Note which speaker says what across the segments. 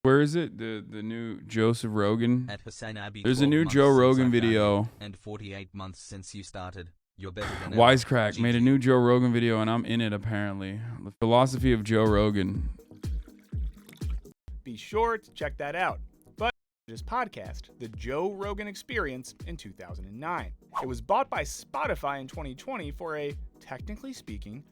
Speaker 1: Where is it? The new Joseph Rogan?
Speaker 2: At HasanAbi.
Speaker 1: There's a new Joe Rogan video.
Speaker 2: And 48 months since you started. You're better than
Speaker 1: Wisecrack made a new Joe Rogan video, and I'm in it apparently. The philosophy of Joe Rogan.
Speaker 3: Be sure to check that out. But his podcast, The Joe Rogan Experience, in 2009. It was bought by Spotify in 2020 for a, technically speaking,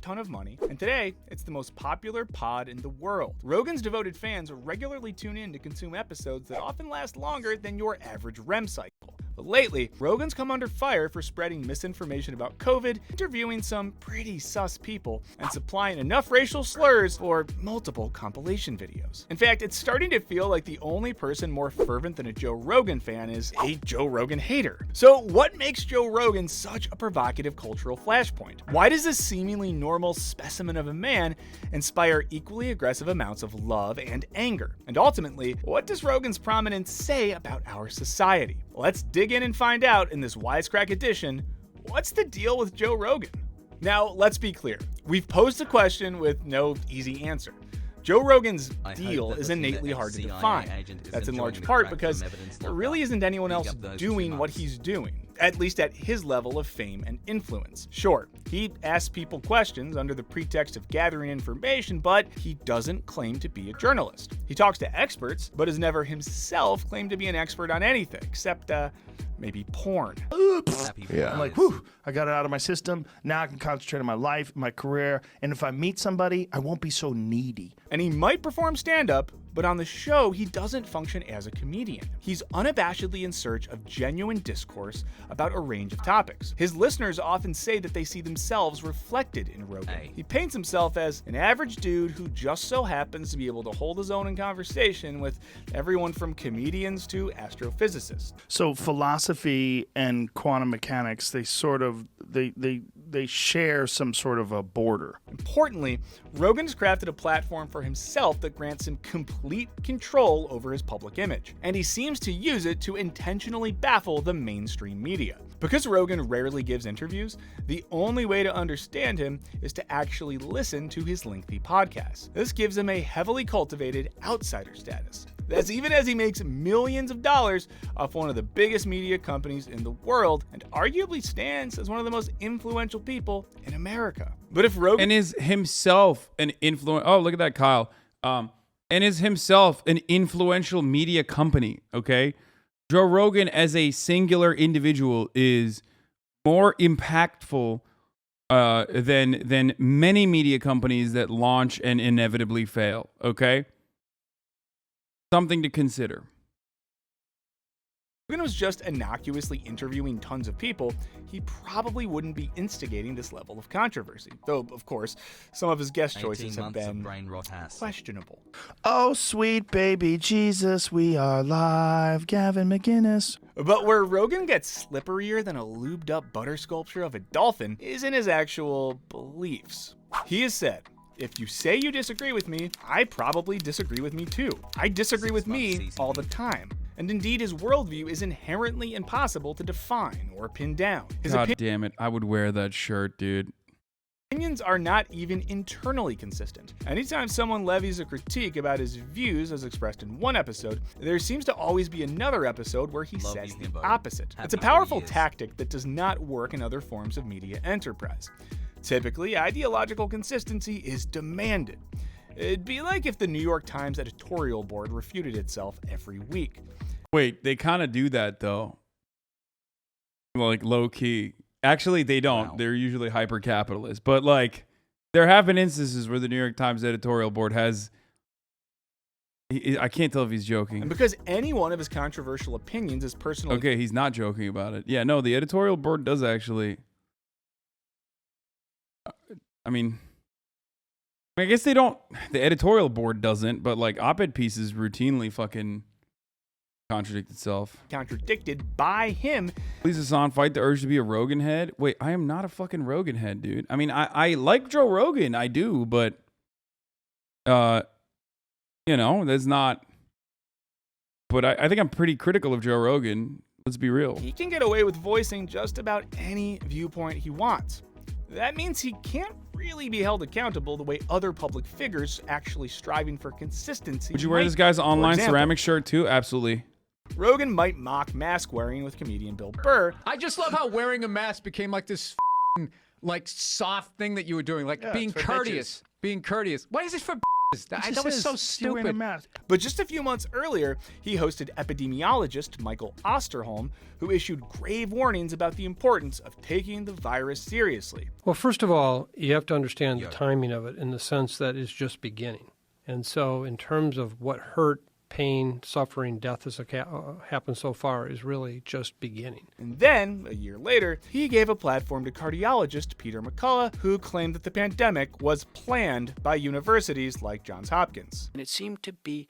Speaker 3: ton of money, and today it's the most popular pod in the world. Rogan's devoted fans regularly tune in to consume episodes that often last longer than your average REM cycle. But lately, Rogan's come under fire for spreading misinformation about COVID, interviewing some pretty sus people, and supplying enough racial slurs for multiple compilation videos. In fact, it's starting to feel like the only person more fervent than a Joe Rogan fan is a Joe Rogan hater. So what makes Joe Rogan such a provocative cultural flashpoint? Why does this seemingly normal specimen of a man inspire equally aggressive amounts of love and anger? And ultimately, what does Rogan's prominence say about our society? Let's dig in and find out in this Wisecrack edition, what's the deal with Joe Rogan? Now, let's be clear. We've posed a question with no easy answer. Joe Rogan's deal is innately hard to define. That's in large part because there really isn't anyone else doing what he's doing, at least at his level of fame and influence. Sure, he asks people questions under the pretext of gathering information, but he doesn't claim to be a journalist. He talks to experts, but has never himself claimed to be an expert on anything, except maybe porn.
Speaker 4: Yeah. I'm like, whew, I got it out of my system. Now I can concentrate on my life, my career, and if I meet somebody, I won't be so needy.
Speaker 3: And he might perform stand-up, but on the show, he doesn't function as a comedian. He's unabashedly in search of genuine discourse about a range of topics. His listeners often say that they see themselves reflected in Rogan. He paints himself as an average dude who just so happens to be able to hold his own in conversation with everyone from comedians to astrophysicists.
Speaker 4: So philosophy and quantum mechanics, they sort of, they share some sort of a border.
Speaker 3: Importantly, Rogan has crafted a platform for himself that grants him complete control over his public image, and he seems to use it to intentionally baffle the mainstream media. Because Rogan rarely gives interviews, the only way to understand him is to actually listen to his lengthy podcasts. This gives him a heavily cultivated outsider status. That's even as he makes millions of dollars off one of the biggest media companies in the world, and arguably stands as one of the most influential people in America. But if Rogan
Speaker 1: and is himself an oh, look at that, Kyle. And is himself an influential media company, okay? Joe Rogan as a singular individual is more impactful than many media companies that launch and inevitably fail, okay? Something to consider.
Speaker 3: Rogan was just innocuously interviewing tons of people, he probably wouldn't be instigating this level of controversy. Though, of course, some of his guest choices have been questionable.
Speaker 4: Oh, sweet baby Jesus, we are live, Gavin McInnes.
Speaker 3: But where Rogan gets slipperier than a lubed up butter sculpture of a dolphin is in his actual beliefs. He has said, if you say you disagree with me, I probably disagree with me too. I disagree with me all the time. And indeed, his worldview is inherently impossible to define or pin down.
Speaker 1: God damn it, I would wear that shirt, dude.
Speaker 3: Opinions are not even internally consistent. Anytime someone levies a critique about his views as expressed in one episode, there seems to always be another episode where he says the opposite. It's a powerful tactic that does not work in other forms of media enterprise. Typically, ideological consistency is demanded. It'd be like if the New York Times editorial board refuted itself every week.
Speaker 1: Wait, they kind of do that, though. Like, low-key. Actually, they don't. Wow. They're usually hyper-capitalist. But, like, there have been instances where the New York Times editorial board has... I can't tell if he's joking.
Speaker 3: And because any one of his controversial opinions is personally...
Speaker 1: Okay, he's not joking about it. Yeah, no, the editorial board does actually... I mean, I guess they don't... The editorial board doesn't, but, like, op-ed pieces routinely fucking... contradict itself.
Speaker 3: Contradicted by him.
Speaker 1: Please, Hasan, fight the urge to be a Rogan head. Wait, I am not a fucking Rogan head, dude. I mean, I like Joe Rogan, I do, but you know, there's not. But I think I'm pretty critical of Joe Rogan. Let's be real.
Speaker 3: He can get away with voicing just about any viewpoint he wants. That means he can't really be held accountable the way other public figures actually striving for consistency.
Speaker 1: Would you wear
Speaker 3: might.
Speaker 1: this guy's online
Speaker 3: For example,
Speaker 1: ceramic shirt too? Absolutely.
Speaker 3: Rogan might mock mask wearing with comedian Bill Burr.
Speaker 5: I just love how wearing a mask became like this like soft thing that you were doing, like being
Speaker 4: it's for
Speaker 5: courteous. Being courteous. Why is it for that was so
Speaker 4: You're wearing a
Speaker 5: stupid.
Speaker 4: mask.
Speaker 3: But just a few months earlier, he hosted epidemiologist Michael Osterholm, who issued grave warnings about the importance of taking the virus seriously.
Speaker 6: Well, first of all, you have to understand the timing of it in the sense that it's just beginning. And so in terms of what hurt, pain, suffering, death has happened so far is really just beginning.
Speaker 3: And then, a year later, he gave a platform to cardiologist Peter McCullough, who claimed that the pandemic was planned by universities like Johns Hopkins.
Speaker 7: And it seemed to be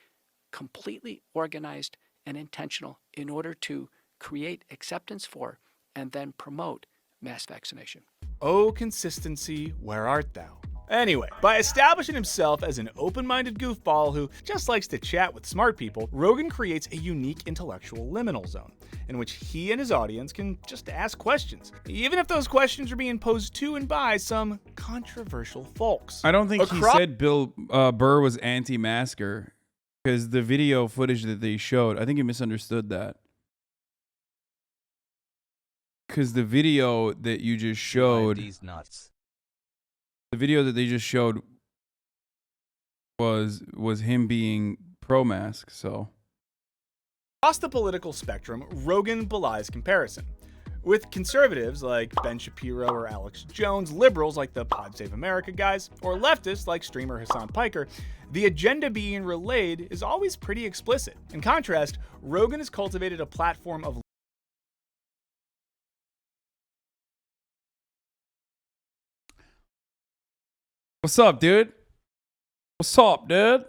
Speaker 7: completely organized and intentional in order to create acceptance for and then promote mass vaccination.
Speaker 3: Oh, consistency, where art thou? Anyway, by establishing himself as an open-minded goofball who just likes to chat with smart people, Rogan creates a unique intellectual liminal zone in which he and his audience can just ask questions, even if those questions are being posed to and by some controversial folks.
Speaker 1: I don't think he said Bill Burr was anti-masker because the video footage that they showed, I think he misunderstood that. Because the video that you just showed,
Speaker 2: These nuts.
Speaker 1: the video that they just showed was him being pro-mask, so.
Speaker 3: Across the political spectrum, Rogan belies comparison. With conservatives like Ben Shapiro or Alex Jones, liberals like the Pod Save America guys, or leftists like streamer Hasan Piker, the agenda being relayed is always pretty explicit. In contrast, Rogan has cultivated a platform of
Speaker 1: What's up, dude? What's up, dude?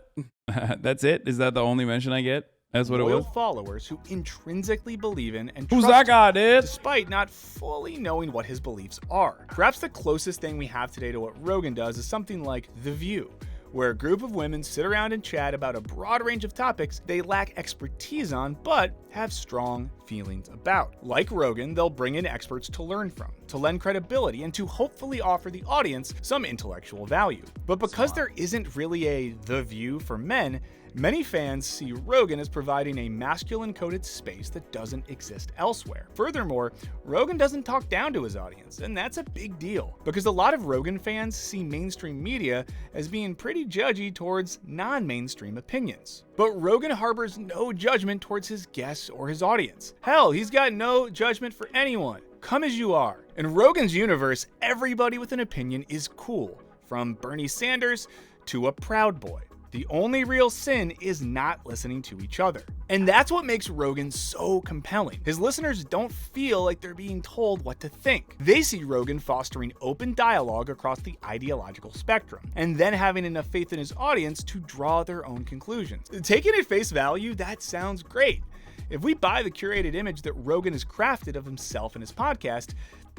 Speaker 1: That's it? Is that the only mention I get? That's what it
Speaker 3: loyal
Speaker 1: was?
Speaker 3: followers who intrinsically believe in and
Speaker 1: Who's
Speaker 3: trust
Speaker 1: that guy,
Speaker 3: him,
Speaker 1: dude?
Speaker 3: despite not fully knowing what his beliefs are. Perhaps the closest thing we have today to what Rogan does is something like The View, where a group of women sit around and chat about a broad range of topics they lack expertise on, but have strong feelings about. Like Rogan, they'll bring in experts to learn from, to lend credibility, and to hopefully offer the audience some intellectual value. But because there isn't really a The View for men, many fans see Rogan as providing a masculine-coded space that doesn't exist elsewhere. Furthermore, Rogan doesn't talk down to his audience, and that's a big deal, because a lot of Rogan fans see mainstream media as being pretty judgy towards non-mainstream opinions. But Rogan harbors no judgment towards his guests or his audience. Hell, he's got no judgment for anyone. Come as you are. In Rogan's universe, everybody with an opinion is cool, from Bernie Sanders to a Proud Boy. The only real sin is not listening to each other. And that's what makes Rogan so compelling. His listeners don't feel like they're being told what to think. They see Rogan fostering open dialogue across the ideological spectrum, and then having enough faith in his audience to draw their own conclusions. Taken at face value, that sounds great. If we buy the curated image that Rogan has crafted of himself and his podcast,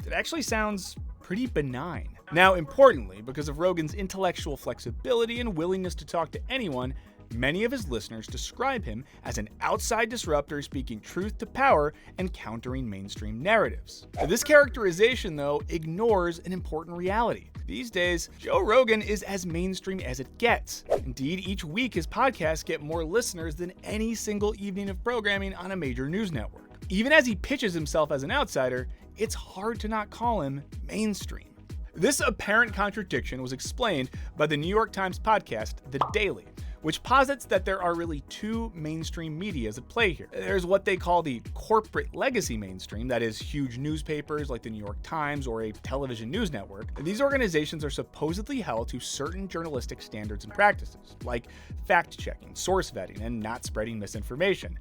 Speaker 3: it actually sounds pretty benign. Now, importantly, because of Rogan's intellectual flexibility and willingness to talk to anyone, many of his listeners describe him as an outside disruptor speaking truth to power and countering mainstream narratives. This characterization, though, ignores an important reality. These days, Joe Rogan is as mainstream as it gets. Indeed, each week his podcasts get more listeners than any single evening of programming on a major news network. Even as he pitches himself as an outsider, it's hard to not call him mainstream. This apparent contradiction was explained by the New York Times podcast, The Daily, which posits that there are really two mainstream medias at play here. There's what they call the corporate legacy mainstream, that is, huge newspapers like the New York Times or a television news network. These organizations are supposedly held to certain journalistic standards and practices, like fact-checking, source vetting, and not spreading misinformation.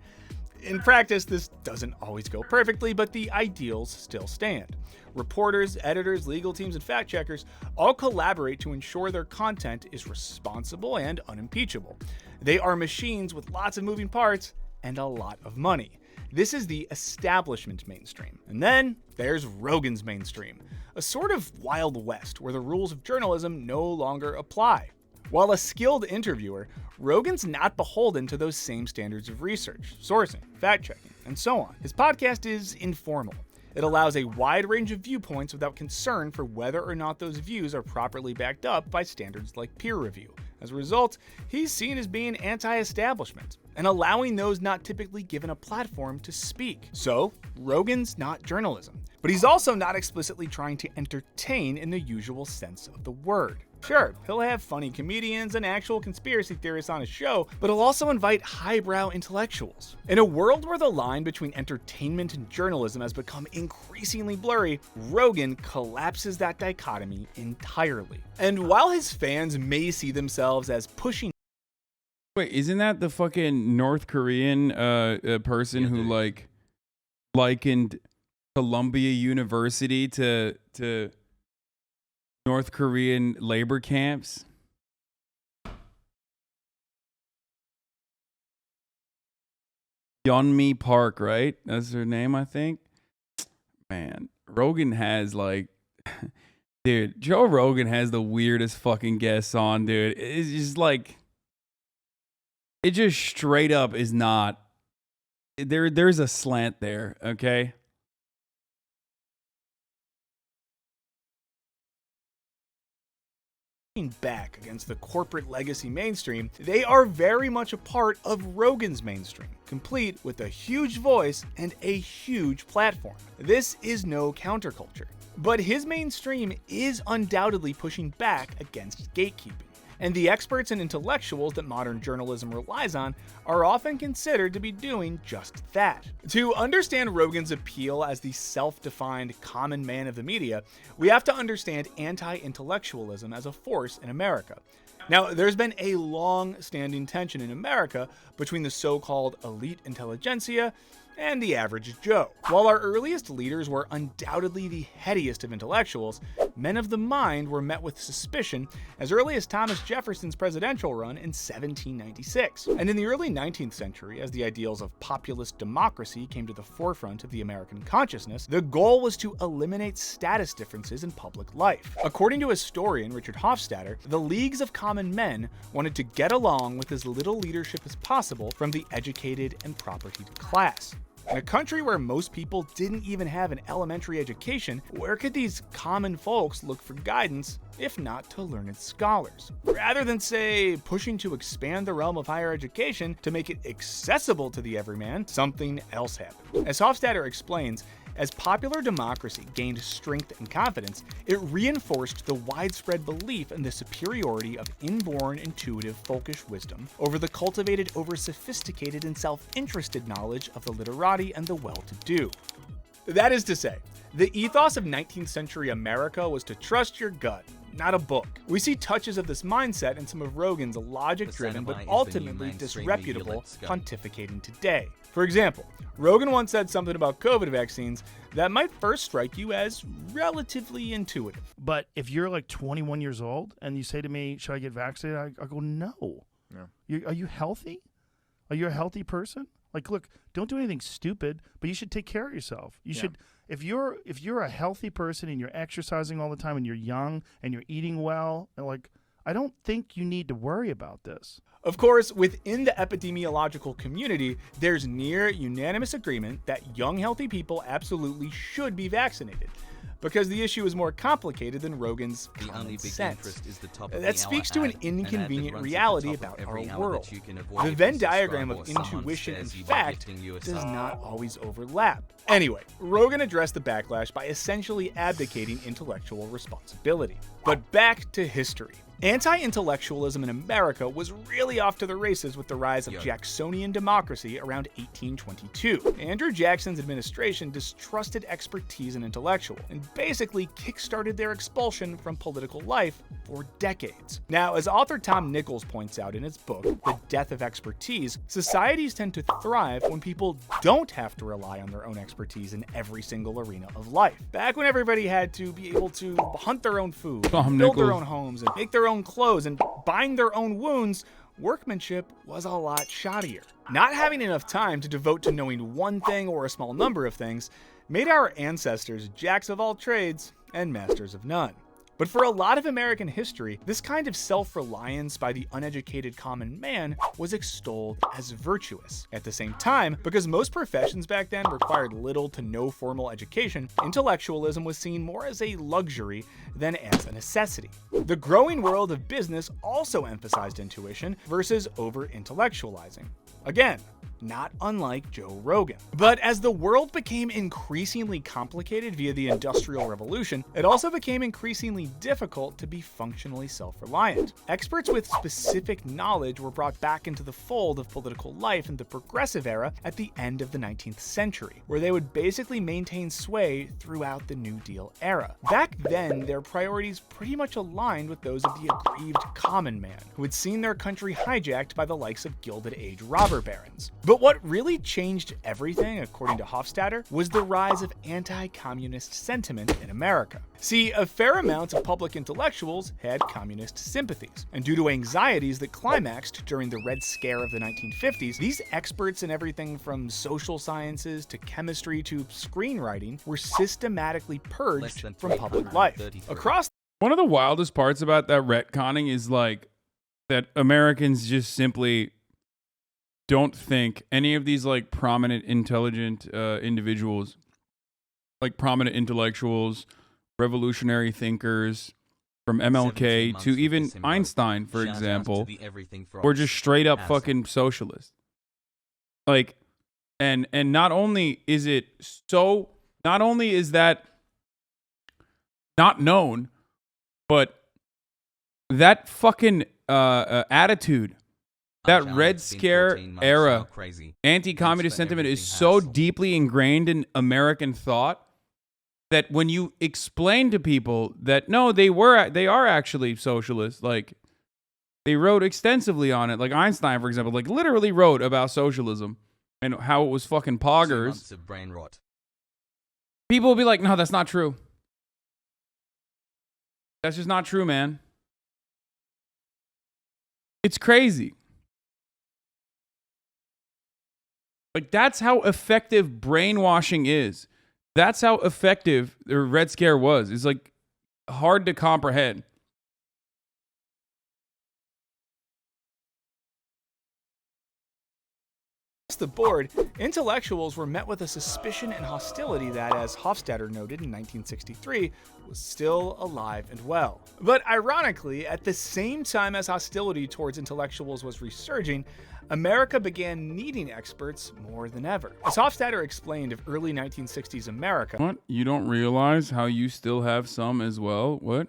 Speaker 3: In practice, this doesn't always go perfectly, but the ideals still stand. Reporters, editors, legal teams, and fact checkers all collaborate to ensure their content is responsible and unimpeachable. They are machines with lots of moving parts and a lot of money. This is the establishment mainstream. And then there's Rogan's mainstream, a sort of Wild West where the rules of journalism no longer apply. While a skilled interviewer, Rogan's not beholden to those same standards of research, sourcing, fact-checking, and so on. His podcast is informal. It allows a wide range of viewpoints without concern for whether or not those views are properly backed up by standards like peer review. As a result, he's seen as being anti-establishment and allowing those not typically given a platform to speak. So, Rogan's not journalism, but he's also not explicitly trying to entertain in the usual sense of the word. Sure, he'll have funny comedians and actual conspiracy theorists on his show, but he'll also invite highbrow intellectuals. In a world where the line between entertainment and journalism has become increasingly blurry, Rogan collapses that dichotomy entirely. And while his fans may see themselves as pushing...
Speaker 1: Wait, isn't that the fucking North Korean person who likened Columbia University to North Korean labor camps? Yeonmi Park, right? That's her name, I think. Man, Rogan has dude, Joe Rogan has the weirdest fucking guests on, dude. It's just it just straight up is not. There's a slant there, okay?
Speaker 3: back against the corporate legacy mainstream, they are very much a part of Rogan's mainstream, complete with a huge voice and a huge platform. This is no counterculture, but his mainstream is undoubtedly pushing back against gatekeeping. And the experts and intellectuals that modern journalism relies on are often considered to be doing just that. To understand Rogan's appeal as the self-defined common man of the media, we have to understand anti-intellectualism as a force in America. Now, there's been a long-standing tension in America between the so-called elite intelligentsia and the average Joe. While our earliest leaders were undoubtedly the headiest of intellectuals, men of the mind were met with suspicion as early as Thomas Jefferson's presidential run in 1796. And in the early 19th century, as the ideals of populist democracy came to the forefront of the American consciousness, the goal was to eliminate status differences in public life. According to historian Richard Hofstadter, the leagues of common men wanted to get along with as little leadership as possible from the educated and propertied class. In a country where most people didn't even have an elementary education, where could these common folks look for guidance, if not to learned scholars? Rather than, say, pushing to expand the realm of higher education to make it accessible to the everyman, something else happened. As Hofstadter explains, as popular democracy gained strength and confidence, it reinforced the widespread belief in the superiority of inborn, intuitive, folkish wisdom over the cultivated, over-sophisticated, and self-interested knowledge of the literati and the well-to-do. That is to say, the ethos of 19th century America was to trust your gut, not a book. We see touches of this mindset in some of Rogan's logic-driven but ultimately disreputable pontificating today. For example, Rogan once said something about COVID vaccines that might first strike you as relatively intuitive.
Speaker 4: But if you're like 21 years old and you say to me, should I get vaccinated? I go, no. Are you healthy? Are you a healthy person? Like, look, don't do anything stupid, but you should take care of yourself. You should, if you're a healthy person and you're exercising all the time and you're young and you're eating well, and like, I don't think you need to worry about this.
Speaker 3: Of course, within the epidemiological community, there's near unanimous agreement that young, healthy people absolutely should be vaccinated, because the issue is more complicated than Rogan's common sense. That speaks to an inconvenient reality about our world. The Venn diagram of intuition and fact does not always overlap. Anyway, Rogan addressed the backlash by essentially abdicating intellectual responsibility. But back to history. Anti-intellectualism in America was really off to the races with the rise of Jacksonian democracy around 1822. Andrew Jackson's administration distrusted expertise and intellectual, and basically kickstarted their expulsion from political life for decades. Now, as author Tom Nichols points out in his book, The Death of Expertise, societies tend to thrive when people don't have to rely on their own expertise in every single arena of life. Back when everybody had to be able to hunt their own food, build their own homes, and make their own clothes and bind their own wounds, workmanship was a lot shoddier. Not having enough time to devote to knowing one thing or a small number of things made our ancestors jacks of all trades and masters of none. But for a lot of American history, this kind of self-reliance by the uneducated common man was extolled as virtuous. At the same time, because most professions back then required little to no formal education, intellectualism was seen more as a luxury than as a necessity. The growing world of business also emphasized intuition versus over-intellectualizing. Again, not unlike Joe Rogan. But as the world became increasingly complicated via the Industrial Revolution, it also became increasingly difficult to be functionally self-reliant. Experts with specific knowledge were brought back into the fold of political life in the Progressive Era at the end of the 19th century, where they would basically maintain sway throughout the New Deal era. Back then, their priorities pretty much aligned with those of the aggrieved common man, who had seen their country hijacked by the likes of Gilded Age robber barons. But what really changed everything, according to Hofstadter, was the rise of anti-communist sentiment in America. See, a fair amount of public intellectuals had communist sympathies, and due to anxieties that climaxed during the Red Scare of the 1950s, these experts in everything from social sciences to chemistry to screenwriting were systematically purged from public life. Across
Speaker 1: One of the wildest parts about that retconning is like that Americans just simply don't think any of these like prominent intelligent individuals, like prominent intellectuals, revolutionary thinkers, from MLK to even Einstein, for example, were just straight up fucking socialists. Like, and not only is that not known, but that fucking attitude, that Red Scare era anti-communist sentiment is so deeply ingrained in American thought that when you explain to people that no, they are actually socialists, like they wrote extensively on it, like Einstein, for example, like literally wrote about socialism and how it was fucking poggers. People will be like, no, that's not true. That's just not true, man. It's crazy. Like, that's how effective brainwashing is. That's how effective the Red Scare was. It's like hard to comprehend.
Speaker 3: the board, intellectuals were met with a suspicion and hostility that, as Hofstadter noted in 1963, was still alive and well. But ironically, at the same time as hostility towards intellectuals was resurging, America began needing experts more than ever. As Hofstadter explained of early 1960s America...
Speaker 1: What? You don't realize how you still have some as well? What?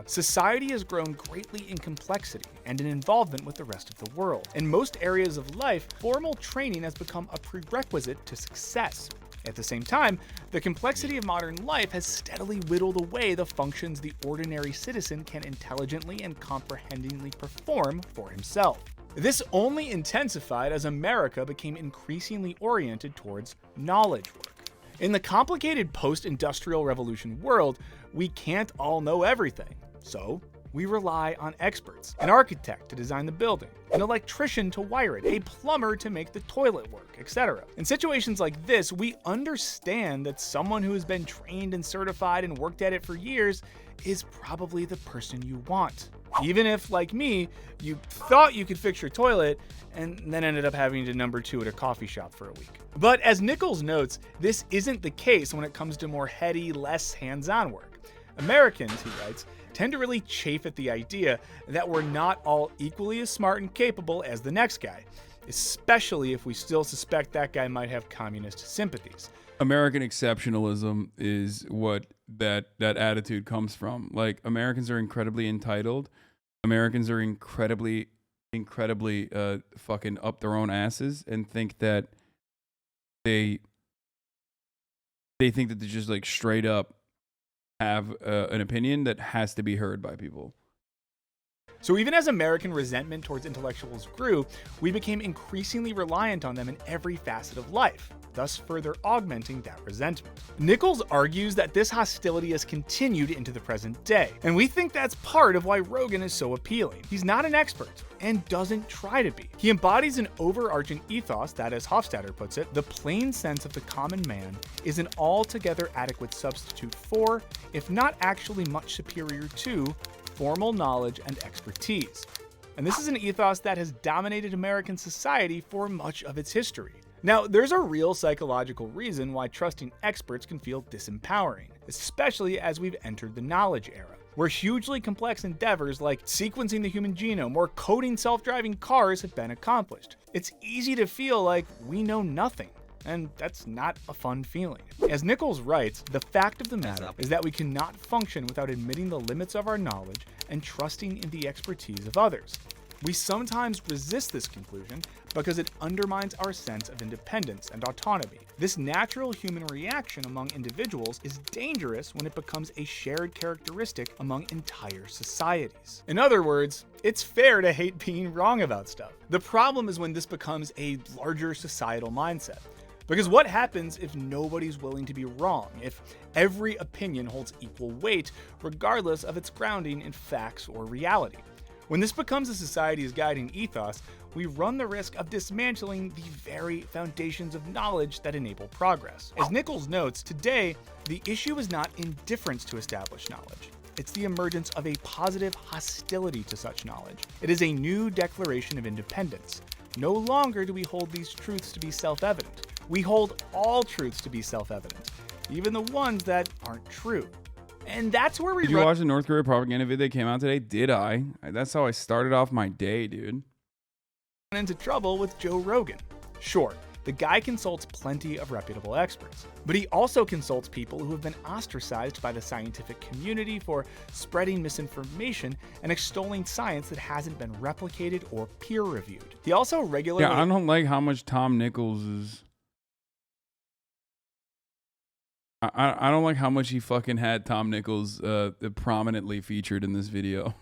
Speaker 3: Society has grown greatly in complexity and in involvement with the rest of the world. In most areas of life, formal training has become a prerequisite to success. At the same time, the complexity of modern life has steadily whittled away the functions the ordinary citizen can intelligently and comprehendingly perform for himself. This only intensified as America became increasingly oriented towards knowledge work. In the complicated post-industrial revolution world, we can't all know everything. So, we rely on experts, an architect to design the building, an electrician to wire it, a plumber to make the toilet work, etc. In situations like this, we understand that someone who has been trained and certified and worked at it for years is probably the person you want. Even if, like me, you thought you could fix your toilet and then ended up having to number 2 at a coffee shop for a week. But as Nichols notes, this isn't the case when it comes to more heady, less hands-on work. Americans, he writes, tend to really chafe at the idea that we're not all equally as smart and capable as the next guy, especially if we still suspect that guy might have communist sympathies.
Speaker 1: American exceptionalism is what that attitude comes from. Like, Americans are incredibly entitled. Americans are incredibly fucking up their own asses and think that they think that they just like straight up have an opinion that has to be heard by people.
Speaker 3: So even as American resentment towards intellectuals grew, we became increasingly reliant on them in every facet of life, thus further augmenting that resentment. Nichols argues that this hostility has continued into the present day, and we think that's part of why Rogan is so appealing. He's not an expert, and doesn't try to be. He embodies an overarching ethos that, as Hofstadter puts it, the plain sense of the common man is an altogether adequate substitute for, if not actually much superior to, formal knowledge and expertise. And this is an ethos that has dominated American society for much of its history. Now, there's a real psychological reason why trusting experts can feel disempowering, especially as we've entered the knowledge era, where hugely complex endeavors like sequencing the human genome or coding self-driving cars have been accomplished. It's easy to feel like we know nothing, and that's not a fun feeling. As Nichols writes, the fact of the matter is that we cannot function without admitting the limits of our knowledge and trusting in the expertise of others. We sometimes resist this conclusion because it undermines our sense of independence and autonomy. This natural human reaction among individuals is dangerous when it becomes a shared characteristic among entire societies. In other words, it's fair to hate being wrong about stuff. The problem is when this becomes a larger societal mindset. Because what happens if nobody's willing to be wrong, if every opinion holds equal weight, regardless of its grounding in facts or reality? When this becomes a society's guiding ethos, we run the risk of dismantling the very foundations of knowledge that enable progress. As Nichols notes, today, the issue is not indifference to established knowledge. It's the emergence of a positive hostility to such knowledge. It is a new declaration of independence. No longer do we hold these truths to be self-evident. We hold all truths to be self-evident, even the ones that aren't true. And that's where we
Speaker 1: Did you watch the North Korea propaganda video that came out today? Did I? That's how I started off my day, dude.
Speaker 3: Run into trouble with Joe Rogan. Sure, the guy consults plenty of reputable experts, but he also consults people who have been ostracized by the scientific community for spreading misinformation and extolling science that hasn't been replicated or peer-reviewed. He also regularly...
Speaker 1: Yeah, I don't like how much Tom Nichols is... I don't like how much he fucking had Tom Nichols prominently featured in this video.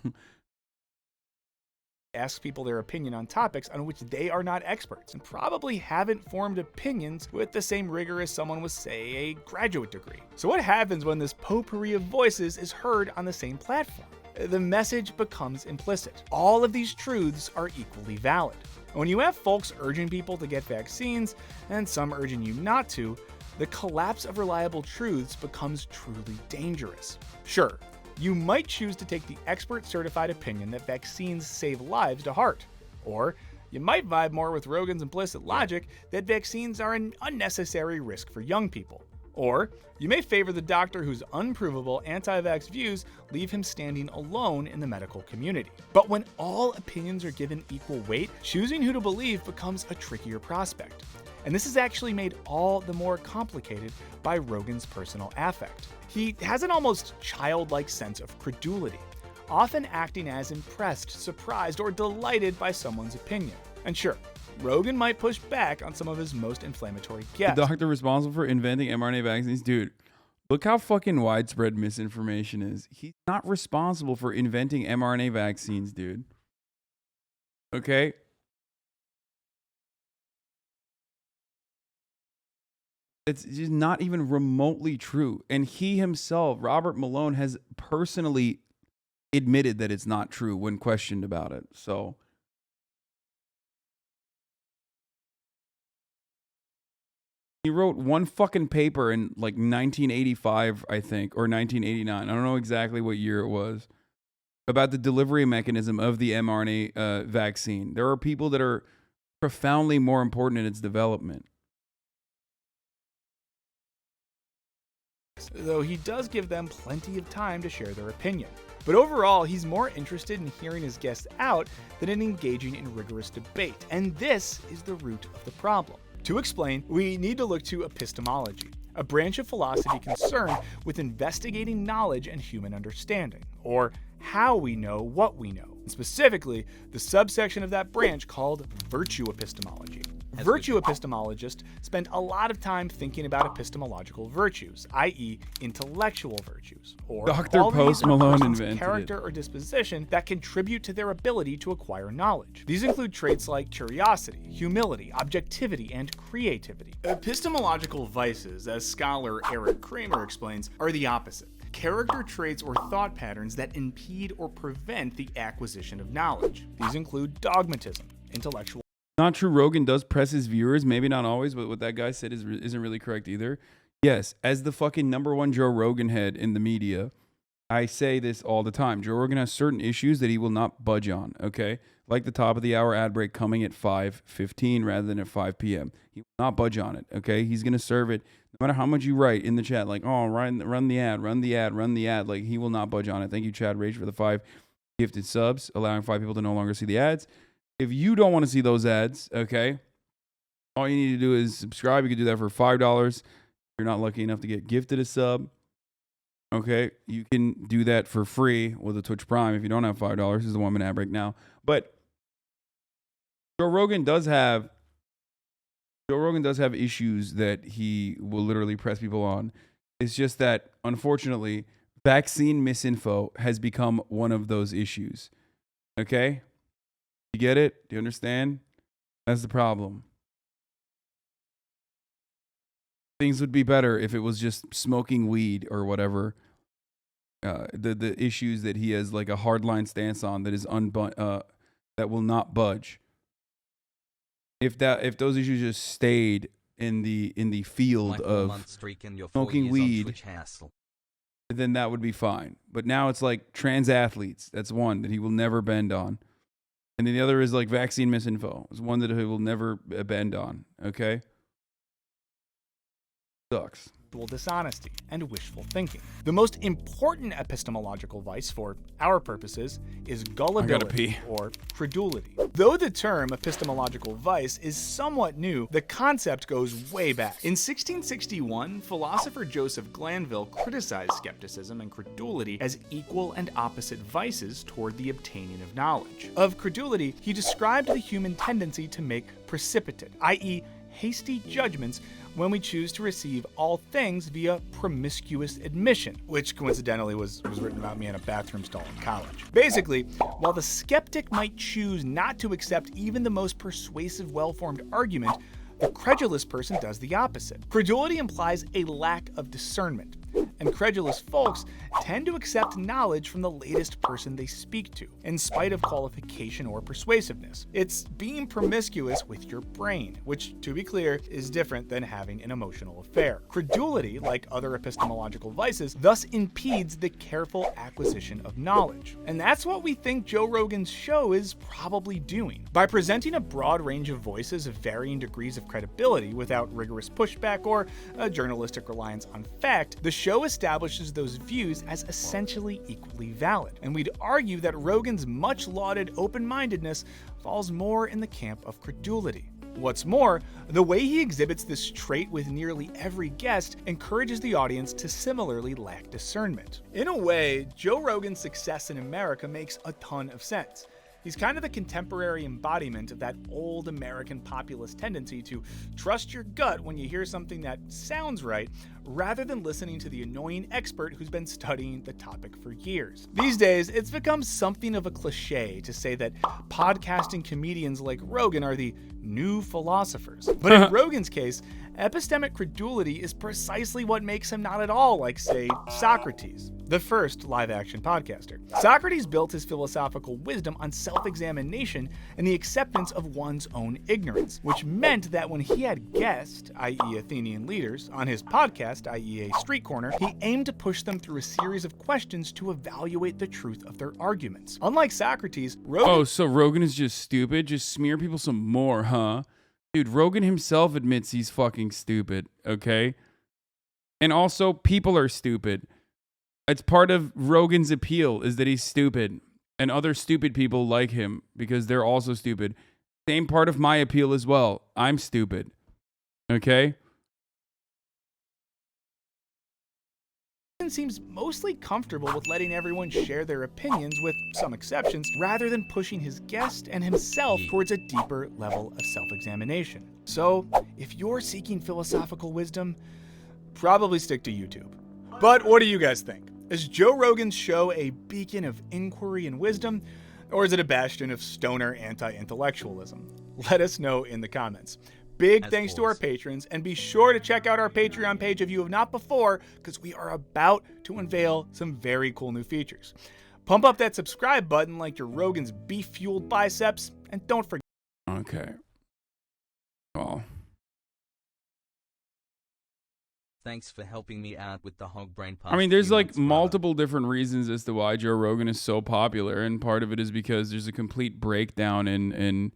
Speaker 3: Asks people their opinion on topics on which they are not experts and probably haven't formed opinions with the same rigor as someone with, say, a graduate degree. So what happens when this potpourri of voices is heard on the same platform? The message becomes implicit. All of these truths are equally valid. And when you have folks urging people to get vaccines and some urging you not to, the collapse of reliable truths becomes truly dangerous. Sure, you might choose to take the expert certified opinion that vaccines save lives to heart. Or you might vibe more with Rogan's implicit logic that vaccines are an unnecessary risk for young people. Or you may favor the doctor whose unprovable anti-vax views leave him standing alone in the medical community. But when all opinions are given equal weight, choosing who to believe becomes a trickier prospect. And this is actually made all the more complicated by Rogan's personal affect. He has an almost childlike sense of credulity, often acting as impressed, surprised, or delighted by someone's opinion. And sure, Rogan might push back on some of his most inflammatory guests.
Speaker 1: The doctor responsible for inventing mRNA vaccines, dude, look how fucking widespread misinformation is. He's not responsible for inventing mRNA vaccines, dude. Okay? It's just not even remotely true. And he himself, Robert Malone, has personally admitted that it's not true when questioned about it. So he wrote one fucking paper in like 1985, I think, or 1989. I don't know exactly what year it was, about the delivery mechanism of the mRNA vaccine. There are people that are profoundly more important in its development.
Speaker 3: Though he does give them plenty of time to share their opinion. But overall, he's more interested in hearing his guests out than in engaging in rigorous debate, and this is the root of the problem. To explain, we need to look to epistemology, a branch of philosophy concerned with investigating knowledge and human understanding, or how we know what we know, and specifically the subsection of that branch called virtue epistemology. Virtue epistemologists spend a lot of time thinking about epistemological virtues, i.e. intellectual virtues, or
Speaker 1: Dr.
Speaker 3: qualities
Speaker 1: Post
Speaker 3: of a
Speaker 1: Malone
Speaker 3: person's
Speaker 1: invented
Speaker 3: character or disposition that contribute to their ability to acquire knowledge. These include traits like curiosity, humility, objectivity, and creativity. Epistemological vices, as scholar Eric Kramer explains, are the opposite. Character traits or thought patterns that impede or prevent the acquisition of knowledge. These include dogmatism, intellectual.
Speaker 1: Not true. Rogan does press his viewers. Maybe not always, but what that guy said isn't really correct either. Yes, as the fucking #1 Joe Rogan head in the media, I say this all the time. Joe Rogan has certain issues that he will not budge on, okay? Like the top of the hour ad break coming at 5:15 rather than at 5 p.m. He will not budge on it, okay? He's going to serve it no matter how much you write in the chat, like, oh, run the ad. Like, he will not budge on it. Thank you, Chad Rage, for the 5 gifted subs, allowing 5 people to no longer see the ads. If you don't want to see those ads, okay, all you need to do is subscribe. You can do that for $5. If you're not lucky enough to get gifted a sub, okay, you can do that for free with a Twitch Prime if you don't have $5. This is the 1 minute ad break now. But Joe Rogan does have issues that he will literally press people on. It's just that, unfortunately, vaccine misinfo has become one of those issues. Okay? You get it? Do you understand? That's the problem. Things would be better if it was just smoking weed or whatever. The issues that he has like a hardline stance on that is that will not budge. If those issues just stayed in the field of smoking weed, then that would be fine. But now it's like trans athletes. That's one that he will never bend on. And then the other is like vaccine misinfo. It's one that he will never bend on. Okay? Sucks.
Speaker 3: Dishonesty and wishful thinking. The most important epistemological vice for our purposes is gullibility or credulity. Though the term epistemological vice is somewhat new, the concept goes way back. In 1661, philosopher Joseph Glanville criticized skepticism and credulity as equal and opposite vices toward the obtaining of knowledge. Of credulity, he described the human tendency to make precipitate, i.e., hasty judgments when we choose to receive all things via promiscuous admission, which coincidentally was written about me in a bathroom stall in college. Basically, while the skeptic might choose not to accept even the most persuasive, well-formed argument, the credulous person does the opposite. Credulity implies a lack of discernment, and credulous folks tend to accept knowledge from the latest person they speak to, in spite of qualification or persuasiveness. It's being promiscuous with your brain, which, to be clear, is different than having an emotional affair. Credulity, like other epistemological vices, thus impedes the careful acquisition of knowledge. And that's what we think Joe Rogan's show is probably doing. By presenting a broad range of voices of varying degrees of credibility without rigorous pushback or a journalistic reliance on fact, the show establishes those views as essentially equally valid. And we'd argue that Rogan's much lauded open-mindedness falls more in the camp of credulity. What's more, the way he exhibits this trait with nearly every guest encourages the audience to similarly lack discernment. In a way, Joe Rogan's success in America makes a ton of sense. He's kind of the contemporary embodiment of that old American populist tendency to trust your gut when you hear something that sounds right, rather than listening to the annoying expert who's been studying the topic for years. These days, it's become something of a cliche to say that podcasting comedians like Rogan are the new philosophers. But in Rogan's case, epistemic credulity is precisely what makes him not at all like, say, Socrates, the first live-action podcaster. Socrates built his philosophical wisdom on self-examination and the acceptance of one's own ignorance, which meant that when he had guests, i.e. Athenian leaders, on his podcast, i.e. a street corner, he aimed to push them through a series of questions to evaluate the truth of their arguments. Unlike Socrates, Rogan...
Speaker 1: Oh, so Rogan is just stupid? Just smear people some more, huh? Dude, Rogan himself admits he's fucking stupid, okay? And also, people are stupid. It's part of Rogan's appeal is that he's stupid. And other stupid people like him because they're also stupid. Same part of my appeal as well. I'm stupid. Okay?
Speaker 3: Seems mostly comfortable with letting everyone share their opinions, with some exceptions, rather than pushing his guest and himself towards a deeper level of self-examination. So, if you're seeking philosophical wisdom, probably stick to YouTube. But what do you guys think? Is Joe Rogan's show a beacon of inquiry and wisdom, or is it a bastion of stoner anti-intellectualism? Let us know in the comments. Big thanks to our patrons, and be sure to check out our Patreon page if you have not before, because we are about to unveil some very cool new features. Pump up that subscribe button like your Rogan's beef-fueled biceps, and don't forget.
Speaker 1: Okay. Well.
Speaker 2: Thanks for helping me out with the hog brain part.
Speaker 1: I mean, there's like multiple different reasons as to why Joe Rogan is so popular, and part of it is because there's a complete breakdown in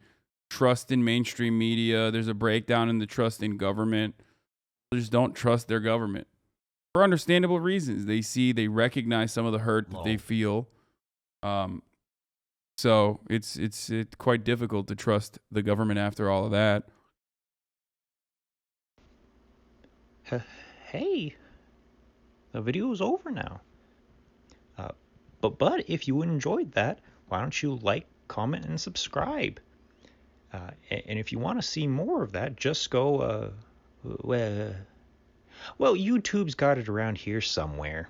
Speaker 1: trust in mainstream media. There's a breakdown in the trust in government. They just don't trust their government for understandable reasons. They recognize some of the hurt that they feel. So it's quite difficult to trust the government after all of that.
Speaker 8: Hey, the video is over now. But if you enjoyed that, why don't you like, comment, and subscribe? And if you want to see more of that, just go, well, YouTube's got it around here somewhere.